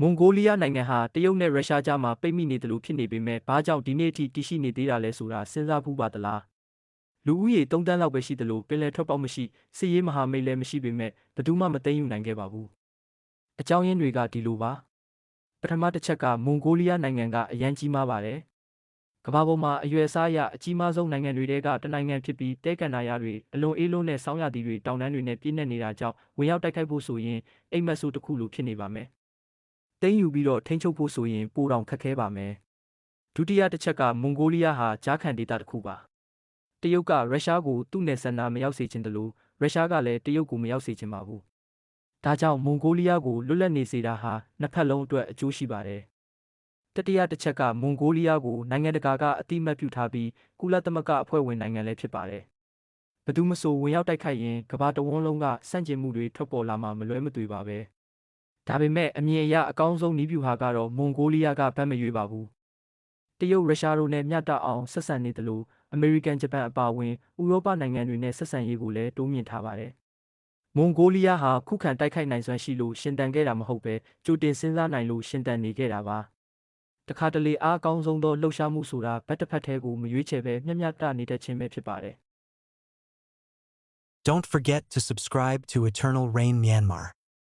မွန်ဂိုလီးယားနိုင်ငံဟာတရုတ်နဲ့ရုရှားကြားမှာပိတ်မိနေတယ်လို့ဖြစ်နေပေမဲ့ဘာကြောင့်ဒီနေ့အထိတည်ရှိနေသေးတာလဲဆိုတာစဉ်းစားဖို့ပါသလားလူဦးရေ3 တန်းလောက်ပဲရှိတယ်လို့ပင်လယ်ထွက်ပေါက်မရှိစစ်ရေးမဟာမိတ်လည်းမရှိပေမဲ့ဘယ်သူမှမသိမ်းယူနိုင်ခဲ့ပါဘူးအကြောင်းရင်းတွေကဒီလိုပါပထမတစ်ချက်ကမွန်ဂိုလီးယားနိုင်ငံကအရန်ကြီးမားပါတယ်ကမ္ဘာပေါ်မှာအရွယ်အစားအရအကြီးမားဆုံးနိုင်ငံတွေကတနိုင်ငံဖြစ်ပြီးတဲကန်နာရတွေအလွန်အေးလွန်းတဲ့ဆောင်းရာသီတွေတောင်တန်းတွေနဲ့ပြည့်နှက်နေတာကြောင့်ဝင်ရောက်တိုက်ခိုက်ဖို့ဆိုရင်အိမ်မက်ဆိုးတစ်ခုလိုဖြစ်နေပါမယ်သိမ်းယူပြီးတော့ထိန်းချုပ်ဖို့ဆိုရင်ပိုတောင်ခက်ခဲပါမယ်ဒုတိယတစ်ချက်ကမွန်ဂိုလီးယားဟာကြားခံဒေသတစ်ခုပါတရုတ်ကရုရှားကိုသူ့နယ်စပ်နားမရောက်စေချင်တယ်လို့ရုရှားကလည်းတရုတ်ကိုမရောက်စေချင်ပါဘူးဒါကြောင့်မွန်ဂိုလီးယားကိုလွတ်လပ်နေစေတာဟာနှစ်ဖက်လုံးအတွက်အကျိုးရှိပါတယ်တတိယတစ်ချက်ကမွန်ဂိုလီးယားကိုနိုင်ငံတကာကအတိအမှတ်ပြုထားပြီးကုလသမဂ္ဂအဖွဲ့ဝင်နိုင်ငံလည်းဖြစ်ပါတယ်ဘယ်သူမဆိုဝင်ရောက်တိုက်ခိုက်ရင်ကမ္ဘာတဝန်းလုံးကစန့်ကျင်မှုတွေထွက်ပေါ်လာမှာမလွဲမသွေပါပဲဒါပေမဲ့အမြင်အရအကောင်းဆုံးနည်းဗျူဟာကတော့မွန်ဂိုလီးယားကဗတ်မရွေးပါဘူးတရုတ်ရုရှားတို့နဲ့မျှတအောင်ဆက်ဆံနေတယ်လို့အမေရိကန်ဂျပန်အပါအဝင်ဥရောပနိုင်ငံတွေနဲ့ဆက်ဆံရေးကိုလည်းတိုးမြှင့်ထားပါတယ်မွန်ဂိုလီးယားဟာခုခံတိုက်ခိုက်နိုင်စွမ်းရှိလို့ရှင်တန်ခဲ့တာမဟုတ်ပဲကြိုတင်စဉ်းစားနိုင်လို့ရှင်တန်နေခဲ့တာပါတခါတလေအားအကောင်းဆုံးသောလှုပ်ရှားမှုဆိုတာဘက်တစ်ဖက်ထဲကိုမရွေးချယ်ပဲမျှမျှတနေတတ်ခြင်းပဲဖြစ်ပါတယ် Don't forget to subscribe to Eternal Rain Myanmar.